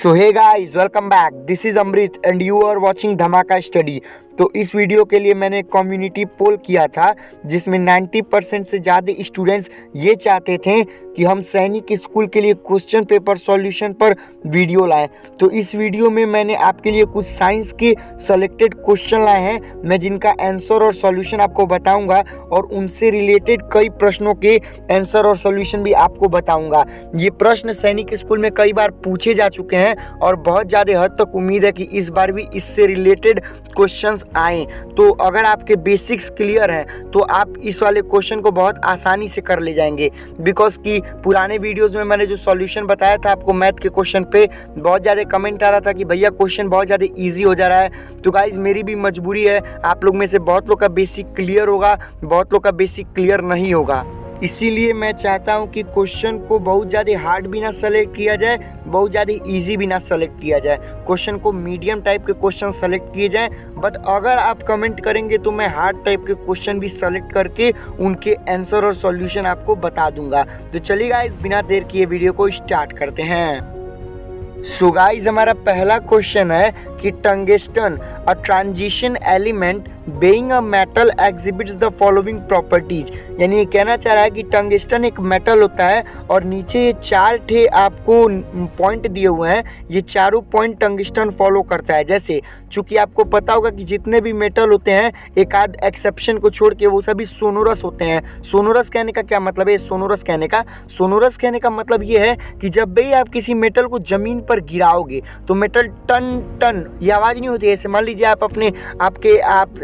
So hey guys, welcome back. This is Amrit and you are watching Dhamaka study. तो इस video के लिए मैंने कम्युनिटी पोल किया था जिसमें 90% से ज़्यादा स्टूडेंट्स ये चाहते थे कि हम सैनिक स्कूल के लिए क्वेश्चन पेपर सॉल्यूशन पर वीडियो लाएं। तो इस वीडियो में मैंने आपके लिए कुछ साइंस के सेलेक्टेड क्वेश्चन लाए हैं, मैं जिनका आंसर और सॉल्यूशन आपको बताऊंगा और उनसे रिलेटेड कई प्रश्नों के आंसर और सॉल्यूशन भी आपको बताऊंगा। ये प्रश्न सैनिक स्कूल में कई बार पूछे जा चुके हैं और बहुत ज़्यादा हद तक उम्मीद है कि इस बार भी इससे रिलेटेड क्वेश्चंस आए। तो अगर आपके बेसिक्स क्लियर हैं तो आप इस वाले क्वेश्चन को बहुत आसानी से कर ले जाएंगे, बिकॉज कि पुराने वीडियोस में मैंने जो सॉल्यूशन बताया था आपको मैथ के क्वेश्चन पे, बहुत ज़्यादा कमेंट आ रहा था कि भैया क्वेश्चन बहुत ज़्यादा इजी हो जा रहा है। तो गाइज मेरी भी मजबूरी है, आप लोग में से बहुत लोग का बेसिक क्लियर होगा, बहुत लोग का बेसिक क्लियर नहीं होगा, इसीलिए मैं चाहता हूं कि क्वेश्चन को बहुत ज़्यादा हार्ड भी ना सेलेक्ट किया जाए, बहुत ज़्यादा इजी भी ना सेलेक्ट किया जाए। क्वेश्चन को मीडियम टाइप के क्वेश्चन सेलेक्ट किए जाएं, बट अगर आप कमेंट करेंगे तो मैं हार्ड टाइप के क्वेश्चन भी सेलेक्ट करके उनके आंसर और सॉल्यूशन आपको बता दूंगा। तो चलिए गाइस, बिना देर किए वीडियो को स्टार्ट करते हैं। सो गाइस, हमारा पहला क्वेश्चन है कि tungsten a transition element being a metal exhibits the following properties. यानी ये कहना चाह रहा है कि टंगस्टन एक मेटल होता है और नीचे ये चार ठे आपको पॉइंट दिए हुए हैं, ये चारों पॉइंट टंगस्टन फॉलो करता है। जैसे चूंकि आपको पता होगा कि जितने भी मेटल होते हैं एक आध एक्सेप्शन को छोड़ के वो सभी सोनोरस होते हैं। सोनोरस कहने का क्या मतलब है? सोनोरस कहने का मतलब ये है कि जब भी आप किसी मेटल को जमीन पर गिराओगे तो मेटल टन टन ये आवाज़ नहीं होती है। ऐसे मान लीजिए आप अपने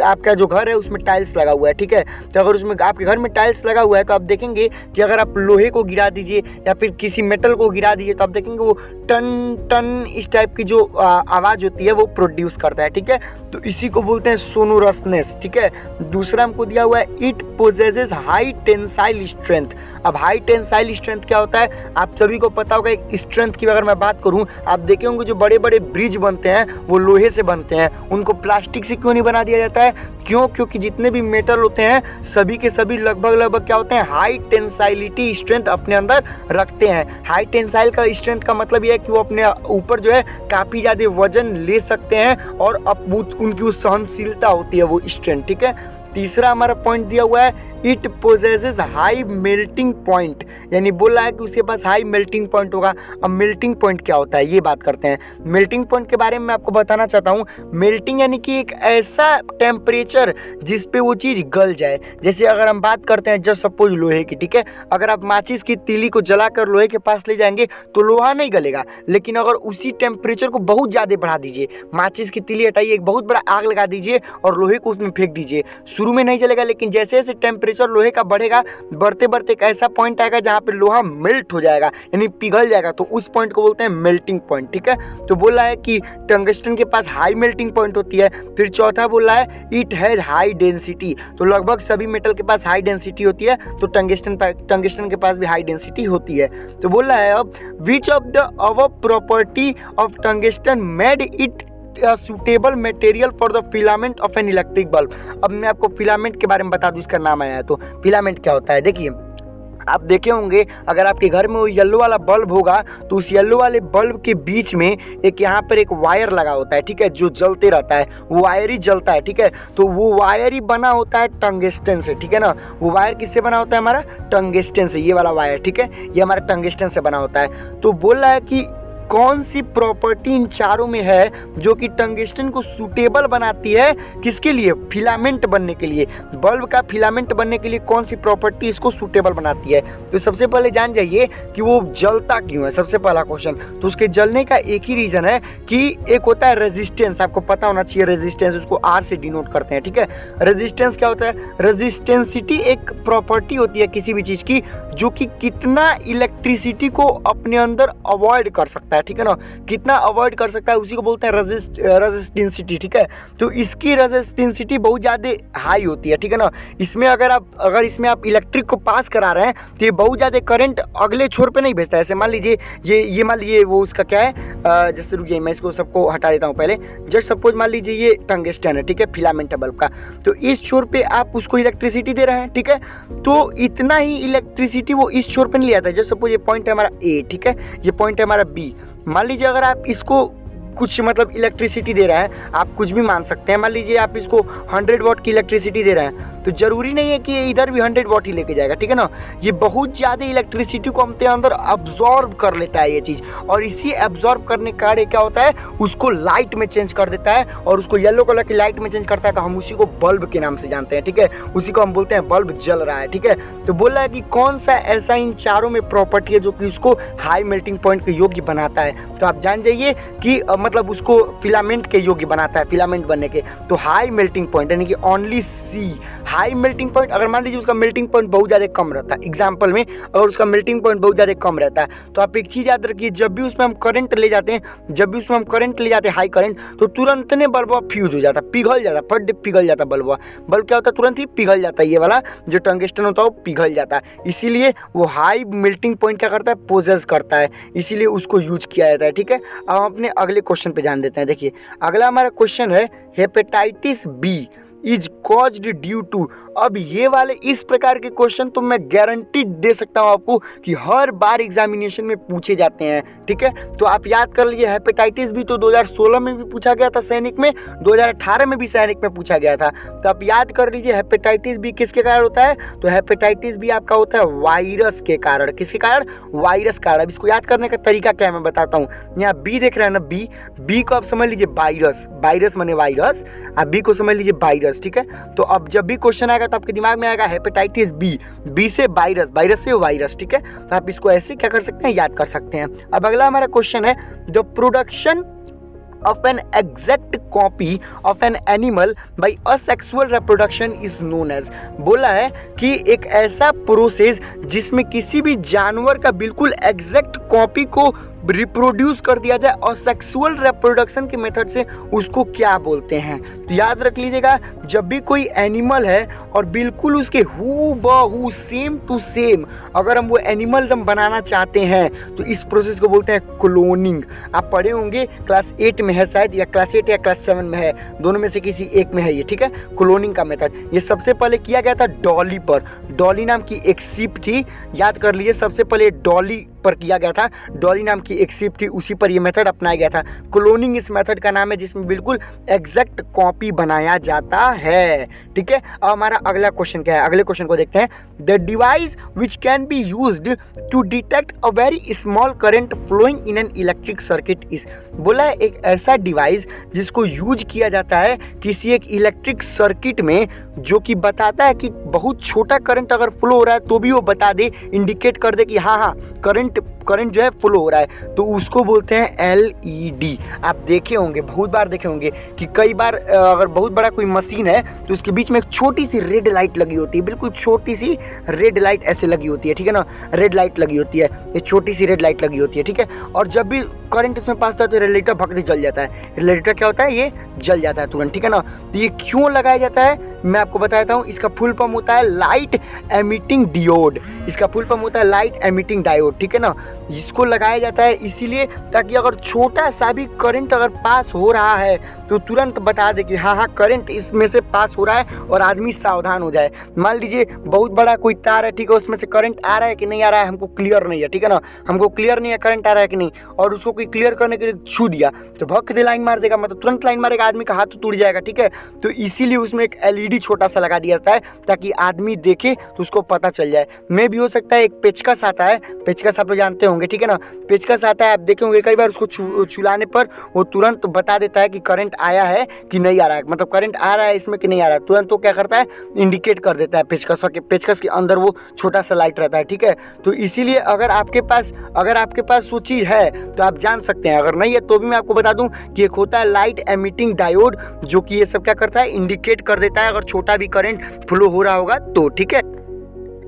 आपका जो घर है उसमें टाइल्स लगा हुआ है, ठीक है, तो अगर उसमें आपके घर में टाइल्स लगा हुआ है तो आप देखेंगे कि अगर आप लोहे को गिरा दीजिए या फिर किसी मेटल को गिरा दीजिए तो आप देखेंगे वो टन टन इस टाइप की जो आवाज़ होती है वो प्रोड्यूस करता है, ठीक है। तो इसी को बोलते हैं सोनोरसनेस, ठीक है। दूसरा हमको दिया हुआ है it possesses high tensile strength. अब हाई टेंसाइल स्ट्रेंथ क्या होता है आप सभी को पता होगा। एक स्ट्रेंथ की अगर मैं बात करूँ, आप देखे होंगे जो बड़े बड़े ब्रिज बनते हैं वो लोहे से बनते हैं, उनको प्लास्टिक से क्यों नहीं बना दिया जाता है? क्योंकि जितने भी मेटल होते हैं सभी के सभी लगभग क्या होते हैं, हाई टेंसाइलिटी स्ट्रेंथ अपने अंदर रखते हैं। हाई टेंसाइल का स्ट्रेंथ का मतलब यह है कि वो अपने ऊपर जो है काफ़ी ज़्यादा वजन ले सकते हैं और उनकी उस सहनशीलता होती है वो स्ट्रेंथ, ठीक है। तीसरा हमारा पॉइंट दिया हुआ है it possesses high melting point, यानी बोला है कि उसके पास हाई मेल्टिंग पॉइंट होगा। अब मेल्टिंग पॉइंट क्या होता है ये बात करते हैं। मेल्टिंग पॉइंट के बारे में मैं आपको बताना चाहता हूँ। मेल्टिंग यानी कि एक ऐसा टेम्परेचर जिस पे वो चीज़ गल जाए। जैसे अगर हम बात करते हैं जस्ट सपोज लोहे की, ठीक है, अगर आप माचिस की तीली को जलाकर लोहे के पास ले जाएंगे तो लोहा नहीं गलेगा, लेकिन अगर उसी टेम्परेचर को बहुत ज़्यादा बढ़ा दीजिए, माचिस की तीली हटाइए, एक बहुत बड़ा आग लगा दीजिए और लोहे को उसमें फेंक दीजिए, शुरू में नहीं चलेगा, लेकिन जैसे जैसे टेम्परेचर लोहे का बढ़ेगा, बढ़ते बढ़ते एक ऐसा पॉइंट आएगा जहां पे लोहा मेल्ट हो जाएगा, यानी पिघल जाएगा, तो उस पॉइंट को बोलते हैं मेल्टिंग पॉइंट, ठीक है। तो बोल रहा है कि टंगस्टन के पास हाई मेल्टिंग पॉइंट होती है। फिर चौथा बोल रहा है इट हैज हाई डेंसिटी, तो लगभग सभी मेटल के पास हाई डेंसिटी होती है, तो टंगस्टन के पास भी हाई डेंसिटी होती है। तो बोल रहा है अब विच of the above property of tungsten made it suitable material for the filament of an electric bulb. अब मैं आपको फिलामेंट के बारे में बता दूं, इसका नाम आया है। तो फिलामेंट क्या होता है, देखिए आप देखे होंगे अगर आपके घर में वो येलो वाला बल्ब होगा तो उस येलो वाले बल्ब के बीच में एक यहाँ पर एक वायर लगा होता है, ठीक है, जो जलते रहता है, वो वायर ही जलता है, ठीक है। तो वो वायर ही बना होता है टंगस्टन से, ठीक है ना। वो वायर किससे बना होता है? हमारा टंगस्टन से, ये वाला वायर, ठीक है, ये हमारा टंगस्टन से बना होता है। तो बोल रहा है कि कौन सी प्रॉपर्टी इन चारों में है जो कि टंगस्टन को सूटेबल बनाती है, किसके लिए? फिलामेंट बनने के लिए। बल्ब का फिलामेंट बनने के लिए कौन सी प्रॉपर्टी इसको सूटेबल बनाती है? तो सबसे पहले जान जाइए कि वो जलता क्यों है, सबसे पहला क्वेश्चन। तो उसके जलने का एक ही रीजन है कि एक होता है रेजिस्टेंस, आपको पता होना चाहिए रेजिस्टेंस, उसको आर से डिनोट करते हैं, ठीक है। रेजिस्टेंस क्या होता है? रेजिस्टेंसिटी एक प्रॉपर्टी होती है किसी भी चीज की जो कि कितना इलेक्ट्रिसिटी को अपने अंदर अवॉइड कर सकता है, ठीक है ना, कितना अवॉइड कर सकता है, उसी को बोलते हैं रेजिस्टेंसिटी, ठीक है। तो इसकी रेजिस्टेंसिटी बहुत ज़्यादा हाई होती है, ठीक है ना। इसमें अगर इसमें आप इलेक्ट्रिक को पास करा रहे हैं तो ये बहुत ज़्यादा करंट अगले छोर पे नहीं भेजता है। ऐसे मान लीजिए ये मान लीजिए वो उसका क्या है, जैसे रुकिए मैं इसको सबको हटा देता हूँ पहले। जस्ट सपोज मान लीजिए ये टंगस्टन है, ठीक है, फिलामेंट है बल्ब का, तो इस छोर पे आप उसको इलेक्ट्रिसिटी दे रहे हैं, ठीक है, तो इतना ही इलेक्ट्रिसिटी वो इस छोर पे नहीं ले आता है। जस्ट सपोज ये पॉइंट है हमारा ए, ठीक है, ये पॉइंट है हमारा बी, मान लीजिए अगर आप इसको कुछ मतलब इलेक्ट्रिसिटी दे रहा है, आप कुछ भी मान सकते हैं, मान लीजिए आप इसको 100 वाट की इलेक्ट्रिसिटी दे रहे हैं, तो ज़रूरी नहीं है कि ये इधर भी 100 वाट ही लेके जाएगा, ठीक है ना। ये बहुत ज़्यादा इलेक्ट्रिसिटी को अपने अंदर अब्जॉर्ब कर लेता है ये चीज़, और इसी एब्जॉर्ब करने का कार्य क्या होता है, उसको लाइट में चेंज कर देता है, और उसको येलो कलर की लाइट में चेंज करता है, तो हम उसी को बल्ब के नाम से जानते हैं, ठीक है। उसी को हम बोलते हैं बल्ब जल रहा है, ठीक है। तो बोल रहा है कि कौन सा ऐसा इन चारों में प्रॉपर्टी है जो कि उसको हाई मेल्टिंग पॉइंट के योग्य बनाता है। तो आप जान जाइए कि मतलब उसको फिलामेंट के योग्य बनाता है, फिलामेंट बनने के। तो हाई मेल्टिंग पॉइंट यानी कि ओनली सी हाई मेल्टिंग पॉइंट। अगर मान लीजिए उसका मेल्टिंग पॉइंट बहुत ज़्यादा कम रहता है, एग्जाम्पल में अगर उसका मेल्टिंग पॉइंट बहुत ज़्यादा कम रहता है, तो आप एक चीज़ याद रखिए, जब भी उसमें हम करंट ले जाते हैं, हाई करंट, तो तुरंत ने बल्ब फ्यूज हो जाता है, पिघल जाता है, फट पिघल जाता है बल्ब। बल्ब क्या होता है, तुरंत ही पिघल जाता है, ये वाला जो टंगस्टन होता है वो पिघल जाता है। इसीलिए वो हाई मेल्टिंग पॉइंट क्या करता है, पोजेस करता है, इसीलिए उसको यूज किया जाता है, ठीक है। अब हम अपने अगले क्वेश्चन पे ध्यान देते हैं। देखिए अगला हमारा क्वेश्चन है, hepatitis B is caused due to. अब ये वाले इस प्रकार के क्वेश्चन तो मैं गारंटी दे सकता हूँ आपको कि हर बार एग्जामिनेशन में पूछे जाते हैं, ठीक है। तो आप याद कर लीजिए, हेपेटाइटिस बी तो 2016 में भी पूछा गया था सैनिक में, 2018 में भी सैनिक में पूछा गया था। तो आप याद कर लीजिए हेपेटाइटिस बी किसके कारण होता है, तो हेपेटाइटिस बी आपका होता है वायरस के कारण। किसके कारण, वायरस कारण। अब इसको याद करने का तरीका क्या है मैं बताता हूँ। यहाँ बी देख रहे हैं ना, बी को आप समझ लीजिए वायरस, वायरस माने वायरस, आप बी को समझ लीजिए वायरस, ठीक है। तो अब जब भी क्वेश्चन आएगा तो आपके दिमाग में आएगा हेपेटाइटिस बी से वायरस, वायरस से वायरस, ठीक है। तो आप इसको ऐसे क्या कर सकते हैं, याद कर सकते हैं। अब अगला हमारा क्वेश्चन है, the production of an exact copy of an animal by asexual reproduction is known as। बोला है कि एक ऐसा प्रोसेस जिसमें किसी भी जानवर का बिल्कुल एग्जैक्ट कॉपी को रिप्रोड्यूस कर दिया जाए और सेक्सुअल रिप्रोडक्शन के मेथड से, उसको क्या बोलते हैं। तो याद रख लीजिएगा, जब भी कोई एनिमल है और बिल्कुल उसके हूबहू सेम टू सेम अगर हम वो एनिमल हम बनाना चाहते हैं तो इस प्रोसेस को बोलते हैं क्लोनिंग। आप पढ़े होंगे, क्लास 8 में है शायद, या क्लास 8 या क्लास 7 में है, दोनों में से किसी एक में है ये, ठीक है। क्लोनिंग का मेथड ये सबसे पहले किया गया था डॉली पर। डॉली नाम की एक शिप थी, याद कर लीजिए, सबसे पहले डॉली पर किया गया था। डॉली नाम की एक शिप थी, उसी पर यह मेथड अपनाया गया था। क्लोनिंग इस मेथड का नाम है जिसमें बिल्कुल एग्जैक्ट कॉपी बनाया जाता है, ठीक है। अब हमारा अगला क्वेश्चन क्या है, अगले क्वेश्चन को देखते हैं। The device which can be used to detect a very small current flowing in an electric circuit is. बोला है एक ऐसा डिवाइस जिसको यूज किया जाता है किसी एक इलेक्ट्रिक सर्किट में, जो कि बताता है कि बहुत छोटा करंट अगर फ्लो हो रहा है तो भी वो बता दे, इंडिकेट कर दे कि हाँ करंट जो है फ्लो हो रहा है, तो उसको बोलते हैं LED। आप देखे होंगे, बहुत बार देखे होंगे कि कई बार अगर बहुत बड़ा कोई मशीन है तो उसके बीच में एक छोटी सी रेड लाइट लगी होती है, बिल्कुल छोटी सी रेड लाइट ऐसे लगी होती है, ठीक है ना, रेड लाइट लगी होती है, ये छोटी सी रेड लाइट लगी होती है, ठीक है। और जब भी करंट इसमें पास होता है तो रेडिएटर भगते जल जाता है। रेडिएटर क्या होता है, ये जल जाता है तुरंत, ठीक है ना। तो ये क्यों लगाया जाता है मैं आपको बताता हूँ। इसका फुल फॉर्म होता है लाइट एमिटिंग डियोड, इसका फुल फॉर्म होता है लाइट एमिटिंग डायोड, ठीक है ना। इसको लगाया जाता है इसीलिए ताकि अगर छोटा सा भी करंट अगर पास हो रहा है तो तुरंत बता दे कि हाँ करंट इसमें से पास हो रहा है और आदमी सावधान हो जाए। मान लीजिए बहुत बड़ा कोई तार है, ठीक है, उसमें से करंट आ रहा है कि नहीं आ रहा है हमको क्लियर नहीं है, ठीक है ना, हमको क्लियर नहीं है करंट आ रहा है कि नहीं, और उसको कोई क्लियर करने के लिए छू दिया तो भक दे लाइन मार देगा, मतलब तुरंत लाइन मारेगा, आदमी का हाथ टूट जाएगा, ठीक है। तो इसीलिए उसमें एक LED छोटा सा लगा दिया जाता है ताकि आदमी देखे तो उसको पता चल जाए। में भी हो सकता है एक पेचकस आता है, पेचकस आप लोग जानते होंगे, ठीक है ना, पेचकस आता है, आप देखे होंगे कई बार, उसको छुलाने पर वो तुरंत बता देता है कि करंट आया है कि नहीं आ रहा है, मतलब करंट आ रहा है इसमें कि नहीं आ रहा है, तुरंत वो क्या करता है, इंडिकेट कर देता है। पेचकस के अंदर वो छोटा सा लाइट रहता है, ठीक है। तो इसीलिए अगर आपके पास वो चीज़ है तो आप जान सकते हैं, अगर नहीं है तो भी मैं आपको बता दूं कि एक होता है लाइट एमिटिंग डायोड, जो कि ये सब क्या करता है, इंडिकेट कर देता है अगर छोटा भी करंट फ्लो हो रहा होगा तो, ठीक है।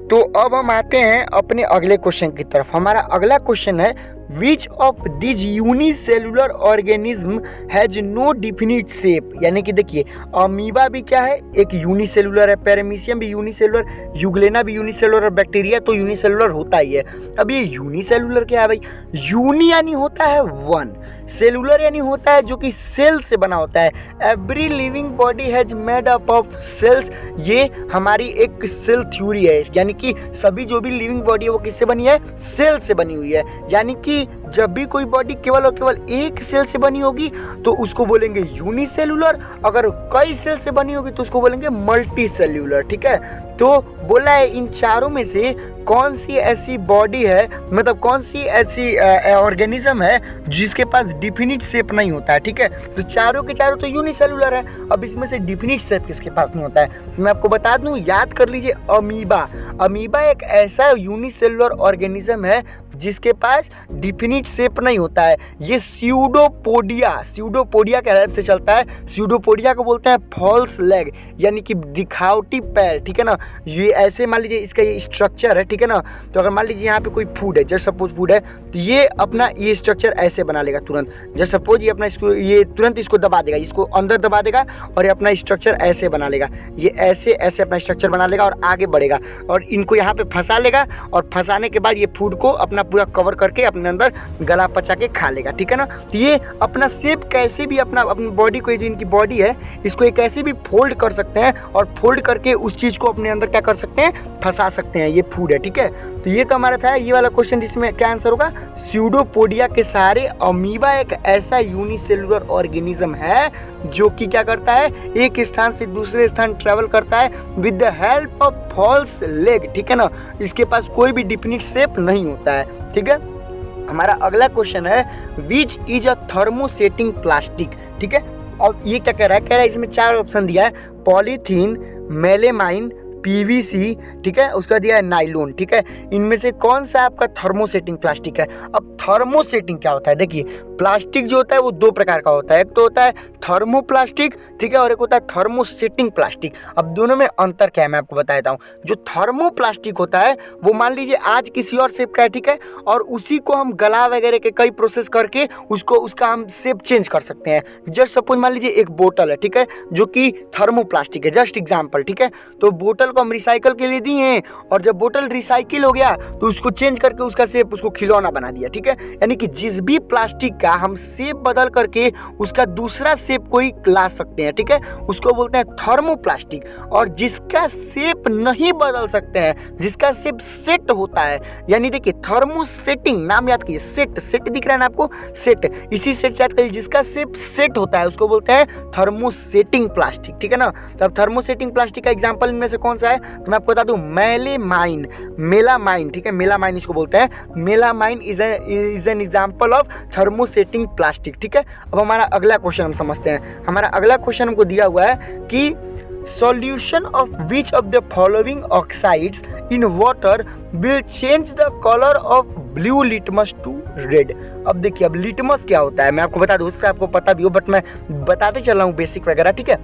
तो अब हम आते हैं अपने अगले क्वेश्चन की तरफ। हमारा अगला क्वेश्चन है, which of these unicellular organism has no definite shape. यानी कि देखिए अमीबा भी क्या है, एक यूनिसेलुलर है, पैरामीशियम भी यूनिसेलुलर, यूग्लेना भी यूनिसेलुलर, और बैक्टीरिया तो यूनिसेलुलर होता ही है। अब ये यूनिसेलुलर क्या है भाई, यूनि यानी होता है वन, सेलुलर यानी होता है जो कि सेल से बना होता है। Every living body has made up of cells, ये हमारी एक सेल थ्योरी है, यानी कि सभी जो भी लिविंग बॉडी है वो किससे बनी है, सेल से बनी हुई है। यानी कि कि जब भी कोई बॉडी केवल और केवल एक सेल से बनी होगी तो उसको बोलेंगे यूनिसेलुलर, अगर कई सेल से बनी होगी तो उसको बोलेंगे मल्टी सेल्यूलर। ठीक है, तो बोला है इन चारों में से कौन सी ऐसी बॉडी है, मतलब कौन सी ऐसी ऑर्गेनिज्म है जिसके पास डिफिनिट शेप नहीं होता है। ठीक है, तो चारों के चारों तो यूनिसेलुलर है, अब इसमें से डिफिनिट शेप किसके पास नहीं होता है। मैं आपको बता दूं, याद कर लीजिए, अमीबा। अमीबा एक ऐसा यूनिसेलुलर ऑर्गेनिज्म है जिसके पास डिफिनिट शेप नहीं होता है। ये स्यूडोपोडिया के हेल्प से चलता है। स्यूडोपोडिया को बोलते हैं फॉल्स लेग, यानी कि दिखावटी पैर। ठीक है ना, ये ऐसे मान लीजिए इसका ये स्ट्रक्चर है। ठीक है ना, तो अगर मान लीजिए यहाँ पे कोई फूड है, जस्ट सपोज फूड है, तो ये अपना ये स्ट्रक्चर ऐसे बना लेगा तुरंत। जस्ट सपोज ये अपना इसको ये तुरंत इसको दबा देगा, इसको अंदर दबा देगा और ये अपना स्ट्रक्चर ऐसे बना लेगा। ये ऐसे ऐसे अपना स्ट्रक्चर बना लेगा और आगे बढ़ेगा और इनको यहाँ पे फंसा लेगा और फंसाने के बाद ये फूड को अपना पूरा कवर करके अपने अंदर गला पचा के खा लेगा। ठीक है ना, तो ये अपना शेप कैसे भी अपनी बॉडी को, जो इनकी बॉडी है इसको एक कैसे भी फोल्ड कर सकते हैं और फोल्ड करके उस चीज़ को अपने अंदर क्या कर सकते हैं, फंसा सकते हैं। ये फूड है। ठीक है, तो ये तो हमारा था ये वाला क्वेश्चन, जिसमें क्या आंसर होगा, स्यूडोपोडिया के सहारे अमीबा एक ऐसा यूनिसेलुलर ऑर्गेनिज्म है जो कि क्या करता है, एक स्थान से दूसरे स्थान ट्रेवल करता है with the help of false leg. ठीक है ना, इसके पास कोई भी डिफिनिट शेप नहीं होता है। ठीक है, हमारा अगला क्वेश्चन है which is a thermosetting plastic. ठीक है, और ये क्या कह रहा है, इसमें 4 ऑप्शन दिया है, पॉलीथीन, मेलेमाइन, पीवीसी, ठीक है, उसका दिया है नाइलॉन। ठीक है, इनमें से कौन सा आपका थर्मोसेटिंग प्लास्टिक है। अब थर्मोसेटिंग क्या होता है, देखिए प्लास्टिक जो होता है वो 2 प्रकार का होता है, एक तो होता है थर्मोप्लास्टिक, ठीक है, और एक होता है थर्मोसेटिंग प्लास्टिक। अब दोनों में अंतर क्या है मैं आपको बता देता हूँ। जो थर्मोप्लास्टिक होता है वो मान लीजिए आज किसी और शेप का है, ठीक है, और उसी को हम गला वगैरह के कई प्रोसेस करके उसका हम शेप चेंज कर सकते हैं। जस्ट सपोज मान लीजिए एक बोतल है, ठीक है, जो कि थर्मोप्लास्टिक है, जस्ट एग्जाम्पल। ठीक है, तो बोतल को हम रिसाइकल के लिए दिए हैं और जब बोतल रिसाइकिल हो गया तो उसको चेंज करके उसका शेप, उसको खिलौना बना दिया। ठीक है, यानी कि जिस भी प्लास्टिक का हम शेप बदल करके उसका दूसरा शेप कोई ला सकते हैं, ठीक है, उसको बोलते हैं थर्मोप्लास्टिक। और जिसका शेप नहीं बदल सकते हैं, जिसका शेप सेट होता है, यानी देखिए थर्मोसेटिंग, नाम याद कीजिए, सेट दिख रहा है ना आपको, सेट, इसी सेट से याद करिए, जिसका शेप सेट होता है उसको बोलते हैं थर्मोसेटिंग प्लास्टिक। ठीक है ना, तो अब थर्मोसेटिंग प्लास्टिक का एग्जांपल इनमें से कौन सा है, तो मैं आपको बता दूं, मेलामाइन, ठीक है, मेलामाइन इसको बोलते हैं। Melamine is an example of thermosetting plastic. ठीक है, अब हमारा अगला क्वेश्चन हम समझते हैं। हमारा अगला क्वेश्चन हमको दिया हुआ है कि solution of which of the following oxides in water will change the color of blue litmus to red। अब देखिए, अब लिटमस क्या होता है मैं आपको बता दूं, उसका आपको पता भी हो बट मैं बताते चल रहा हूँ बेसिक वगैरह। ठीक है,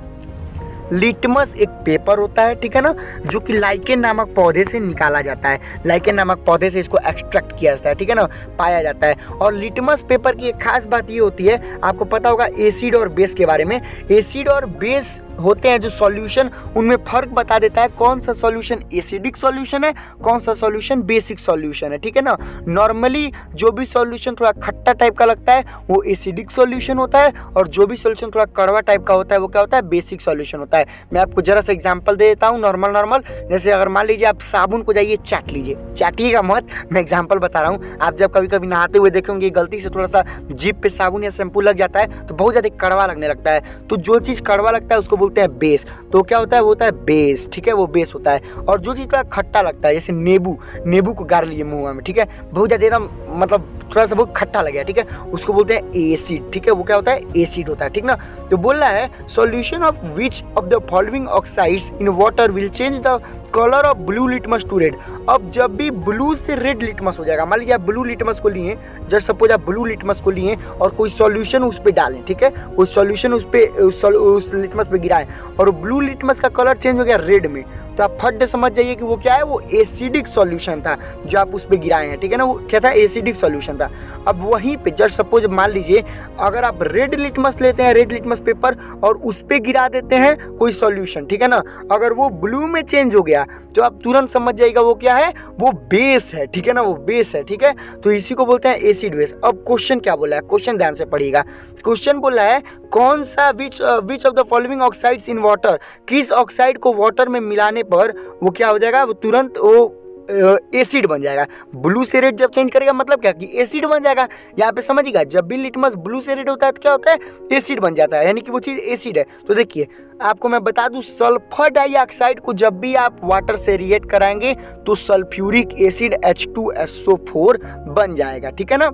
लिटमस एक पेपर होता है, ठीक है ना, जो कि लाइकेन नामक पौधे से निकाला जाता है। लाइकेन नामक पौधे से इसको एक्सट्रैक्ट किया जाता है, ठीक है ना, पाया जाता है। और लिटमस पेपर की एक खास बात ये होती है, आपको पता होगा एसिड और बेस के बारे में। एसिड और बेस होते हैं जो सॉल्यूशन, उनमें फर्क बता देता है कौन सा सॉल्यूशन एसिडिक सॉल्यूशन है, कौन सा सॉल्यूशन बेसिक सॉल्यूशन है। ठीक है ना, नॉर्मली जो भी सॉल्यूशन थोड़ा खट्टा टाइप का लगता है वो एसिडिक सॉल्यूशन होता है, और जो भी सॉल्यूशन थोड़ा कड़वा टाइप का होता है वो क्या होता है, बेसिक सॉल्यूशन होता है। मैं आपको जरा सा एग्जांपल दे देता हूँ, नॉर्मल, जैसे अगर मान लीजिए आप साबुन को जाइए चाट लीजिए, चाटिएगा मत, मैं एग्जाम्पल बता रहा हूँ। आप जब कभी कभी नहाते हुए देखेंगे गलती से थोड़ा सा जीभ पे साबुन या शैम्पू लग जाता है तो बहुत ज़्यादा कड़वा लगने लगता है। तो जो चीज़ कड़वा लगता है उसको बोलते हैं बेस। तो क्या होता है, वो होता है बेस। ठीक है, वो बेस होता है। और जो चीज़ थोड़ा खट्टा लगता है, जैसे नींबू को गार लिए मुँह में, ठीक है, बहुत ज़्यादा एकदम मतलब थोड़ा सा बहुत खट्टा लगे, ठीक है, उसको बोलते हैं एसिड। ठीक है, वो क्या होता है, एसिड होता है। ठीक ना, तो बोल रहा है solution of which of the following oxides in water will change the colour of blue litmus to red. अब जब भी ब्लू से रेड लिटमस हो जाएगा, मान लीजिए आप ब्लू लिटमस को लिए, जस्ट सपोज आप ब्लू लिटमस को लिए और कोई सॉल्यूशन उस पर डालें, ठीक है, कोई सॉल्यूशन उस लिटमस पे गिराएं और ब्लू लिटमस का कलर चेंज हो गया रेड में, तो आप फट समझ जाइए कि वो क्या है, वो एसिडिक सॉल्यूशन था जो आप उस पर गिराए हैं। ठीक है ना, वो क्या था, एसिडिक सॉल्यूशन था। अब वहीं पे जस्ट सपोज मान लीजिए अगर आप रेड लिटमस लेते हैं, रेड लिटमस पेपर, और उस पर गिरा देते हैं कोई सॉल्यूशन, ठीक है ना, अगर वो ब्लू में चेंज हो गया तो आप तुरंत समझ जाइएगा वो क्या है, वो बेस है। ठीक है ना, वो बेस है। ठीक है, तो इसी को बोलते हैं एसिड बेस। अब क्वेश्चन क्या बोला है, क्वेश्चन ध्यान से पढ़िएगा। क्वेश्चन बोला है कौन सा विच of the following oxides in water, किस ऑक्साइड को वाटर में मिलाने पर वो क्या हो जाएगा, वो तुरंत वो एसिड बन जाएगा। ब्लू से रेड जब चेंज करेगा मतलब क्या कि एसिड बन जाएगा। यहाँ पे समझिएगा, जब भी लिटमस ब्लू से रेड होता है तो क्या होता है, एसिड बन जाता है, यानी कि वो चीज़ एसिड है। तो देखिए आपको मैं बता दूं, सल्फर डाइऑक्साइड को जब भी आप वाटर से रिएक्ट कराएंगे तो सल्फ्यूरिक एसिड H2SO4 बन जाएगा, ठीक है ना।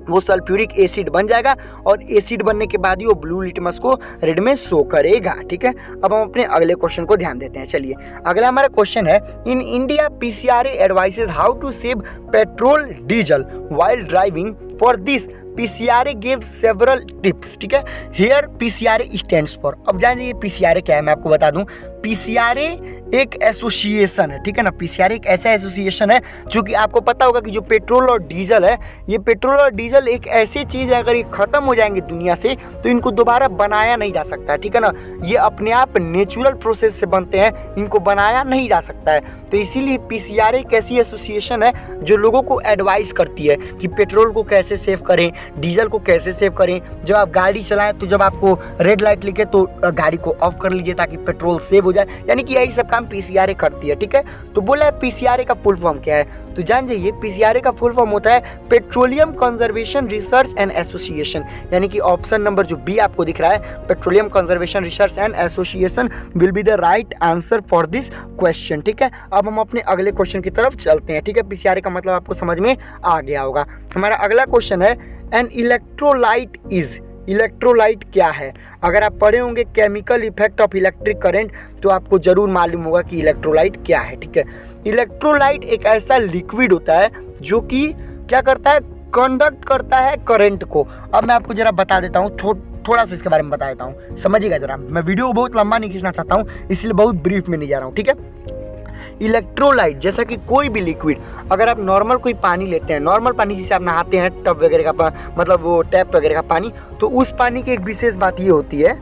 वो सल्फ्यूरिक एसिड बन जाएगा और एसिड बनने के बाद ही वो ब्लू लिटमस को रेड में शो करेगा, ठीक है। अब हम अपने अगले क्वेश्चन को ध्यान देते हैं। चलिए अगला हमारा क्वेश्चन है, in India PCRA advises how to save petrol diesel while driving. For this PCRA give several tips, ठीक है। Here PCRA stands for. अब जानिए PCRA क्या है, मैं आपको बता दूं। PCRA एक एसोसिएशन है, ठीक है ना। PCRA एक ऐसा एसोसिएशन है जो कि आपको पता होगा कि जो पेट्रोल और डीजल है, ये पेट्रोल और डीजल एक ऐसी चीज़ है, अगर ये ख़त्म हो जाएंगे दुनिया से तो इनको दोबारा बनाया नहीं जा सकता है, ठीक है ना। ये अपने आप नेचुरल प्रोसेस से बनते हैं, इनको बनाया नहीं जा सकता है। तो इसीलिए PCRA एक ऐसी एसोसिएशन है जो लोगों को एडवाइस करती है कि पेट्रोल को कैसे सेव करें, डीजल को कैसे सेव करें। जब आप गाड़ी चलाएं तो जब आपको रेड लाइट लिखे तो गाड़ी को ऑफ कर लीजिए ताकि पेट्रोल सेव हो जाए, यानी कि यही सब काम PCRA करती है, ठीक है। तो बोला है PCRA का फुल फॉर्म क्या है, तो जान जाइए PCRA का फुल फॉर्म होता है petroleum conservation research and association, यानी कि ऑप्शन नंबर जो बी आपको दिख रहा है, petroleum conservation research and association will be the right answer for this question, ठीक है। अब हम अपने अगले क्वेश्चन की तरफ चलते हैं, ठीक है। PCRA का मतलब आपको समझ में आ गया होगा। हमारा अगला क्वेश्चन है, एन इलेक्ट्रोलाइट इज। इलेक्ट्रोलाइट क्या है? अगर आप पढ़े होंगे chemical effect of electric current तो आपको जरूर मालूम होगा कि इलेक्ट्रोलाइट क्या है, ठीक है। इलेक्ट्रोलाइट एक ऐसा लिक्विड होता है जो कि क्या करता है, कंडक्ट करता है करंट को। अब मैं आपको जरा बता देता हूँ, थोड़ा सा इसके बारे में बता देता हूँ, समझिएगा जरा। मैं वीडियो को बहुत लंबा नहीं खींचना चाहता हूँ, इसलिए बहुत ब्रीफ में नहीं जा रहा हूँ, ठीक है। इलेक्ट्रोलाइट जैसा कि कोई भी लिक्विड, अगर आप नॉर्मल कोई पानी लेते हैं, नॉर्मल पानी जिसे आप नहाते हैं, टब वगैरह का मतलब वो टैप वगैरह का पानी, तो उस पानी की एक विशेष बात ये होती है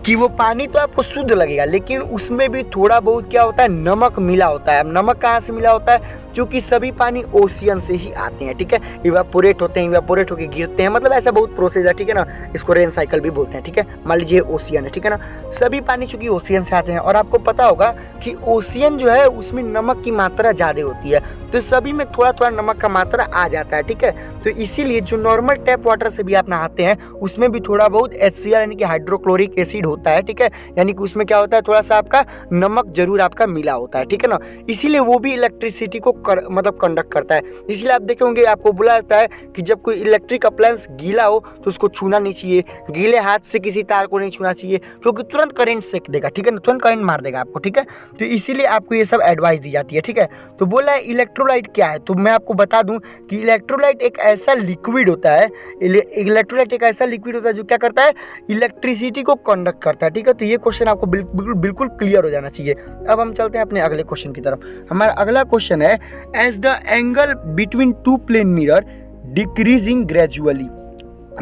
कि वो पानी तो आपको शुद्ध लगेगा, लेकिन उसमें भी थोड़ा बहुत क्या होता है, नमक मिला होता है। अब नमक कहाँ से मिला होता है, क्योंकि सभी पानी ओशियन से ही आते हैं, ठीक है। इवेपोरेट होते हैं, इवेपोरेट होकर गिरते हैं, मतलब ऐसा बहुत प्रोसेस है, ठीक है ना। इसको रेन साइकिल भी बोलते हैं, ठीक है। मान लीजिए ओशियन है, ठीक है ना। सभी पानी चूंकि ओशियन से आते हैं, और आपको पता होगा कि ओशियन जो है उसमें नमक की मात्रा ज़्यादा होती है, तो सभी में थोड़ा थोड़ा नमक का मात्रा आ जाता है, ठीक है। तो इसीलिए जो नॉर्मल टैप वाटर से भी आप नहाते हैं उसमें भी थोड़ा बहुत HCl यानी कि हाइड्रोक्लोरिक एसिड होता है, ठीक है। यानी कि उसमें क्या होता है, थोड़ा सा आपका नमक जरूर आपका मिला होता है, ठीक है ना। इसीलिए वो भी इलेक्ट्रिसिटी को मतलब कंडक्ट करता है। इसलिए आप देखे होंगे, आपको बोला जाता है कि जब कोई इलेक्ट्रिक अप्लायंस गीला हो तो उसको छूना नहीं चाहिए, गीले हाथ से किसी तार को नहीं छूना चाहिए, क्योंकि तुरंत करंट सेक देगा, ठीक है ना, तुरंत करंट मार देगा आपको, ठीक है। तो इसीलिए आपको ये सब एडवाइस दी जाती है, ठीक है। तो बोला है इलेक्ट्रोलाइट क्या है, तो मैं आपको बता दूं कि इलेक्ट्रोलाइट एक ऐसा लिक्विड होता है, इलेक्ट्रोलाइट एक ऐसा लिक्विड होता है जो क्या करता है, इलेक्ट्रिसिटी को कंडक्ट करता है, ठीक है। तो ये क्वेश्चन आपको बिल्कुल क्लियर हो जाना चाहिए। अब हम चलते हैं अपने अगले क्वेश्चन की तरफ। हमारा अगला क्वेश्चन है, as the angle between two plane mirror decreasing gradually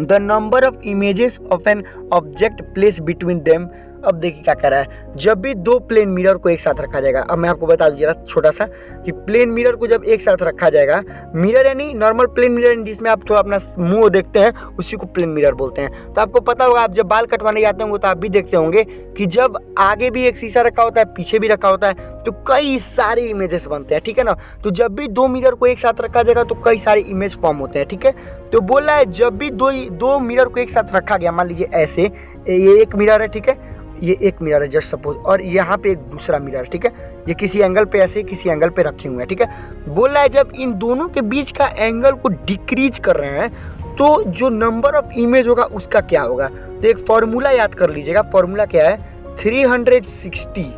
the number of images of an object place between them. अब देखिए क्या कह रहा है, जब भी दो प्लेन मिरर को एक साथ रखा जाएगा। अब मैं आपको बता दूं जरा छोटा सा कि प्लेन मिरर को जब एक साथ रखा जाएगा, मिरर यानी नॉर्मल प्लेन मिरर जिसमें आप थोड़ा अपना मुंह देखते हैं, उसी को प्लेन मिरर बोलते हैं। तो आपको पता होगा, आप जब बाल कटवाने जाते होंगे तो आप भी देखते होंगे कि जब आगे भी एक शीशा रखा होता है, पीछे भी रखा होता है, तो कई सारे इमेजेस बनते हैं, ठीक है ना। तो जब भी दो मिरर को एक साथ रखा जाएगा तो कई सारे इमेज फॉर्म होते हैं, ठीक है। तो बोल रहा है जब भी दो मिरर को एक साथ रखा गया, मान लीजिए ऐसे, ये एक मिरर है, ठीक है, ये एक मिरर है जस्ट सपोज, और यहाँ पे एक दूसरा मिरर, ठीक है। ये किसी एंगल पे ऐसे किसी एंगल पे रखे हुए हैं, ठीक है। बोल रहा है जब इन दोनों के बीच का एंगल को डिक्रीज कर रहे हैं तो जो नंबर ऑफ इमेज होगा उसका क्या होगा। तो एक फॉर्मूला याद कर लीजिएगा, फॉर्मूला क्या है, 360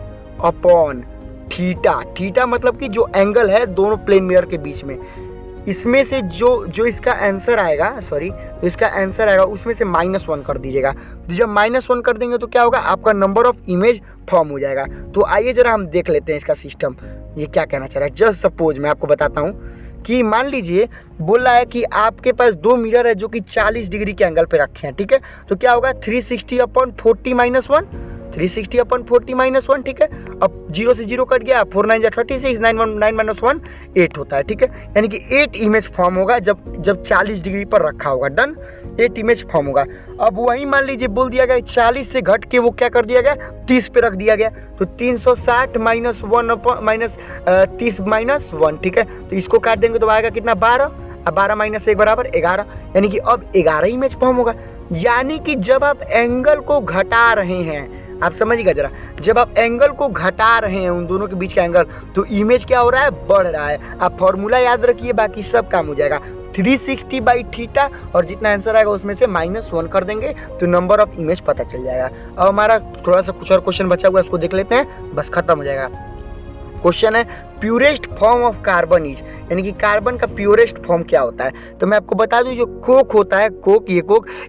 अपॉन थीटा। थीटा मतलब कि जो एंगल है दोनों प्लेन मिरर के बीच में, इसमें से जो इसका आंसर आएगा, तो इसका आंसर आएगा उसमें से -1 कर दीजिएगा। तो जब -1 कर देंगे तो क्या होगा, आपका नंबर ऑफ इमेज फॉर्म हो जाएगा। तो आइए जरा हम देख लेते हैं इसका सिस्टम, ये क्या कहना चाह रहा है। जस्ट सपोज मैं आपको बताता हूँ कि मान लीजिए बोल रहा है कि आपके पास दो मिरर है जो कि 40 डिग्री के एंगल पे रखे हैं, ठीक है। तो क्या होगा, 360 अपॉन 40 -1, 360 अपन 40 माइनस 1, ठीक है। अब 0 से 0 कट गया, 4 9 जा 36, 9 माइनस 1 8 होता है, ठीक है। यानी कि 8 इमेज फॉर्म होगा जब 40 डिग्री पर रखा होगा, डन, 8 इमेज फॉर्म होगा। अब वही मान लीजिए बोल दिया गया 40 से घट के वो क्या कर दिया गया, 30 पे रख दिया गया, तो 360 माइनस 1 माइनस 30 माइनस 1, ठीक है। तो इसको काट देंगे तो आएगा कितना, 12। अब 12 माइनस 1 बराबर 11, यानी कि अब 11 इमेज फॉर्म होगा। यानी कि जब आप एंगल को घटा रहे हैं, आप समझिएगा जरा, जब आप एंगल को घटा रहे हैं उन दोनों के बीच का एंगल, तो इमेज क्या हो रहा है, बढ़ रहा है। आप फॉर्मूला याद रखिए, बाकी सब काम हो जाएगा। 360 बाई थीटा, और जितना आंसर आएगा उसमें से -1 कर देंगे तो नंबर ऑफ इमेज पता चल जाएगा। अब हमारा थोड़ा सा कुछ और क्वेश्चन बचा हुआ है, उसको देख लेते हैं, बस खत्म हो जाएगा। क्वेश्चन है purest form of carbon is, यानी कि कार्बन का प्योरेस्ट फॉर्म क्या होता है। तो मैं आपको बता दूं, जो कोक होता है, कोक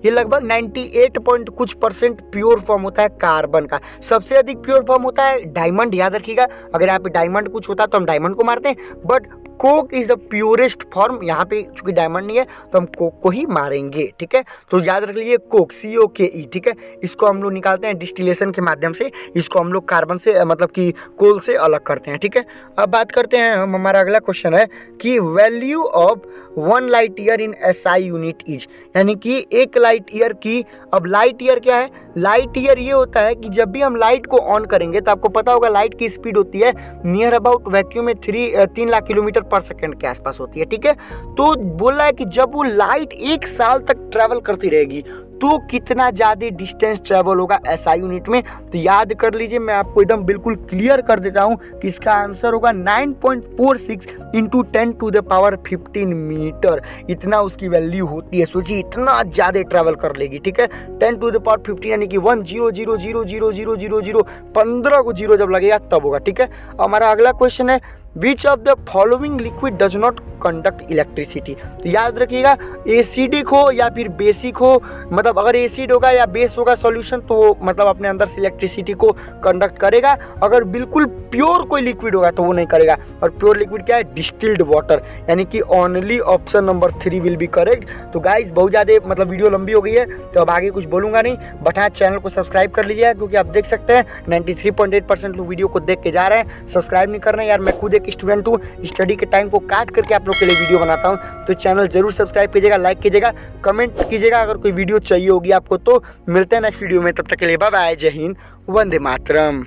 ये लगभग 98 पॉइंट कुछ परसेंट प्योर फॉर्म होता है कार्बन का। सबसे अधिक प्योर फॉर्म होता है डायमंड, याद रखिएगा। अगर यहाँ पे डायमंड कुछ होता तो हम डायमंड को मारते हैं, but Coke is the purest form. यहाँ पे चूंकि डायमंड नहीं है तो हम कोक को ही मारेंगे, ठीक है। तो याद रख लीजिए कोक, COKE, ठीक है। इसको हम लोग निकालते हैं डिस्टिलेशन के माध्यम से, इसको हम लोग कार्बन से मतलब कि कोल से अलग करते हैं, ठीक है। अब बात करते हैं हम, हमारा अगला क्वेश्चन है कि value of 1 light year in SI unit is, यानी कि 1 लाइट ईयर की। अब लाइट ईयर क्या है, लाइट ईयर ये होता है कि जब भी हम लाइट को ऑन करेंगे तो आपको पता होगा लाइट की स्पीड होती है नियर अबाउट वैक्यूम में 3 लाख किलोमीटर पर सेकंड के आसपास होती है, ठीक है। तो बोल रहा है कि जब वो लाइट 1 साल तक ट्रैवल करती रहेगी तो कितना ज़्यादा डिस्टेंस ट्रैवल होगा SI यूनिट में। तो याद कर लीजिए, मैं आपको एकदम बिल्कुल क्लियर कर देता हूँ कि इसका आंसर होगा 9.46 इंटू 10⁻15 मीटर। इतना उसकी वैल्यू होती है, सोचिए इतना ज़्यादा ट्रैवल कर लेगी, ठीक है। 10⁻15 यानी कि 10000000 15 को जीरो जब लगेगा तब होगा, ठीक है। हमारा अगला क्वेश्चन है which of the following liquid does not conduct electricity. तो याद रखिएगा, एसिडिक हो या फिर बेसिक हो, मतलब अगर एसिड होगा या बेस होगा सॉल्यूशन तो वो मतलब अपने अंदर से इलेक्ट्रिसिटी को कंडक्ट करेगा। अगर बिल्कुल प्योर कोई लिक्विड होगा तो वो नहीं करेगा। और प्योर लिक्विड क्या है, डिस्टिल्ड वाटर, यानी कि only option number 3 will be correct. तो गाइज बहुत ज़्यादा मतलब वीडियो लंबी हो गई है तो अब आगे कुछ बोलूँगा नहीं, बट हाँ चैनल को सब्सक्राइब कर लीजिएगा, क्योंकि आप देख सकते हैं 93.8% लोग वीडियो को देख के जा रहे हैं। सब्सक्राइब नहीं कर रहे हैं यार, मैं खुद एक स्टूडेंट हूँ, स्टडी के टाइम को काट करके आप लोग के लिए वीडियो बनाता हूँ। तो चैनल जरूर सब्सक्राइब कीजिएगा, लाइक कीजिएगा, कमेंट कीजिएगा अगर कोई वीडियो चाहिए होगी आपको। तो मिलते हैं नेक्स्ट वीडियो में, तब तक के लिए बाय बाय, जय हिंद, वंदे मातरम।